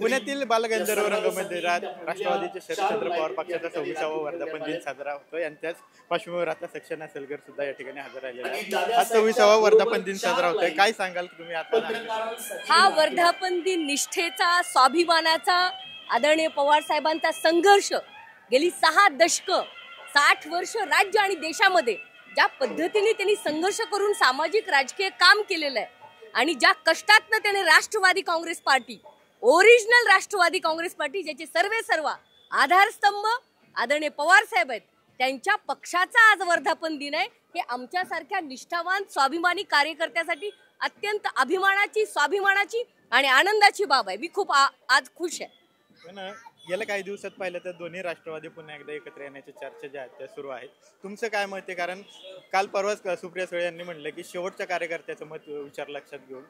पुण्यातील बालगंधर्व रंगमंदिरात राष्ट्रवादीचे शरदचंद्र पवार पक्षाचा 26वा वर्धापन दिन साजरा होतो. यांच्याच पार्श्वभूमीवर आता सक्सेना सलगर सुद्धा या ठिकाणी हजर राहिलेला आहे. हा 26वा वर्धापन दिन साजरा होतोय, काय सांगाल तुम्ही आता? हा वर्धापन दिन निष्ठेचा, स्वाभिमानाचा, आदरणीय पवार साहेबांचा संघर्ष गेली 6 दशक 60 वर्ष राज्य आणि देशामध्ये ज्या पद्धतीने त्यांनी संघर्ष करून सामाजिक राजकीय काम केलेलं आहे आणि ज्या कष्टातनं त्याने Rashtrawadi Congress party, original Rashtrawadi Congress party, ज्याचे सर्व आधारस्तंभ आदरणीय पवार साहेब आहेत, त्यांच्या पक्षाचा आज वर्धापन दिन आहे. हे आमच्यासारख्या निष्ठावान स्वाभिमानी कार्यकर्त्यासाठी अत्यंत अभिमानाची, स्वाभिमानाची आणि आनंदाची बाब आहे. मी खूप आज खुश आहे. गेल्या काही दिवसात पाहिलं तर दोन्ही राष्ट्रवादी पुन्हा एकदा एकत्र येण्याच्या चर्चा ज्या आहेत त्या सुरू आहेत. तुमचं काय मत आहे? कारण काल परवाच सुप्रिया सुळे यांनी म्हणलं की शेवटच्या कार्यकर्त्याचं मत विचार लक्षात घेऊन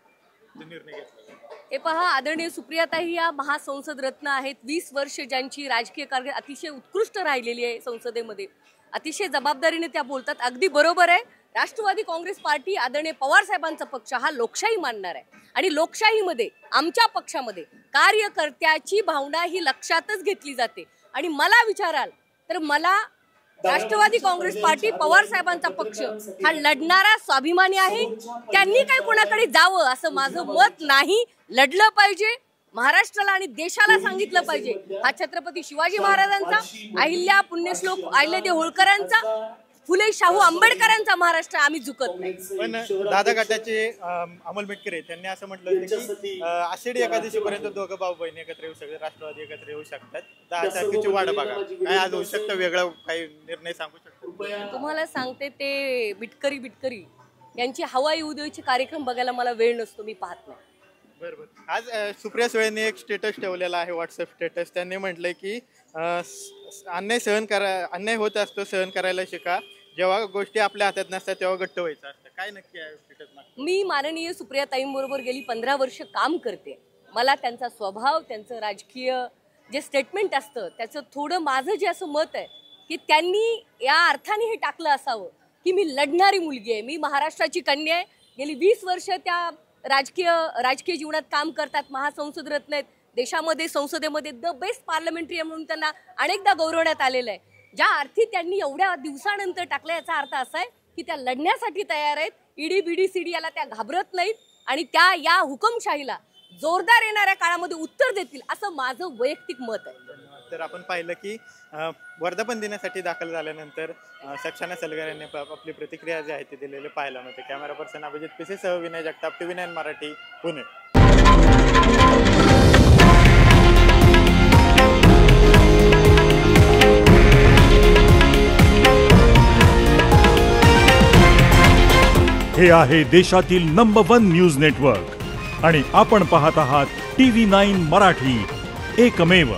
निर्णय घेतला. हे पहा, आदरणीय सुप्रियाताई या महासंसद रत्न आहेत. 20 वर्ष ज्यांची राजकीय कारकीर्द अतिशय उत्कृष्ट राहिलेली आहे संसदेमध्ये, अतिशय जबाबदारीने त्या बोलतात. अगदी बरोबर आहे. राष्ट्रवादी काँग्रेस पार्टी आदरणीय पवार साहेबांचा पक्ष हा लोकशाही मानणार आहे आणि लोकशाहीमध्ये आमच्या पक्षामध्ये कार्यकर्त्याची भावना ही लक्षातच घेतली जाते. आणि मला विचाराल तर मला राष्ट्रवादी काँग्रेस पार्टी, पवार साहेबांचा पक्ष हा लढणारा स्वाभिमानी आहे. त्यांनी काय कोणाकडे जावं असं माझं मत नाही. लढलं पाहिजे, महाराष्ट्राला आणि देशाला सांगितलं पाहिजे हा छत्रपती शिवाजी महाराजांचा, अहिल्या पुण्यश्लोक अहिल्यादेवी होळकरांचा, फुले शाहू आंबेडकरांचा महाराष्ट्र आम्ही झुकत नाही. पण दादा गटाचे अमोल मेटकरे त्यांनी असं म्हटलं की आषाढी एकादशी पर्यंत दोघं भाऊ बहीण एकत्र येऊ शकतात, राष्ट्रवादी एकत्र येऊ शकतात. 10 तारखेची वाट बघा, काय आज होऊ शकतं, वेगळा काही निर्णय सांगू शकतो? तुम्हाला सांगते, ते बिटकरी यांची हवा येऊ द्यायचे कार्यक्रम बघायला मला वेळ नसतो, मी पाहत नाही. बरोबर. आज सुप्रिया सुळेंनी एक स्टेटस ठेवलेला आहे, व्हॉट्सअप स्टेटस. त्यांनी म्हटलंय की अन्याय होत असतो, सहन करायला शिका. जेव्हा गोष्टी आपल्या हातात नसतात तेव्हा घट्ट व्हायचं असतं. काय नक्की आहे स्टेटस? मी माननीय सुप्रियाताईंबरोबर गेली 15 वर्ष काम करते. मला त्यांचा स्वभाव, त्यांचं राजकीय जे स्टेटमेंट असतं त्याचं थोडं माझं जे असं मत आहे की त्यांनी या अर्थाने हे टाकलं असावं की मी लढणारी मुलगी आहे, मी महाराष्ट्राची कन्या आहे. गेली 20 वर्ष त्या राजकीय जीवनात काम करतात, महासंसद रत्न आहेत. देशामध्ये संसदेमध्ये द बेस्ट पार्लमेंटरियन म्हणून त्यांना अनेकदा गौरवण्यात आलेलं आहे. ज्या अर्थी त्यांनी एवढ्या दिवसानंतर टाकलं याचा अर्थ असा आहे की त्या लढण्यासाठी तयार आहेत. ईडी BDCD याला त्या घाबरत नाहीत आणि त्या या हुकमशाहीला जोरदार येणाऱ्या काळामध्ये उत्तर देतील असं माझं वैयक्तिक मत आहे. तर आपण पाहिलं की वर्धापन दिनासाठी दाखल झाल्यानंतर सक्सेना सलगर यांनी आपली प्रतिक्रिया जी आहे ती दिलेली पाहायला मिळते. कॅमेरा पर्सन अभिजित PC सह विनय जगताप, TV9 मराठी, पुणे. हे आहे देशातील नंबर 1 न्यूज नेटवर्क आणि आपण पाहत आहात TV9 मराठी, एकमेव.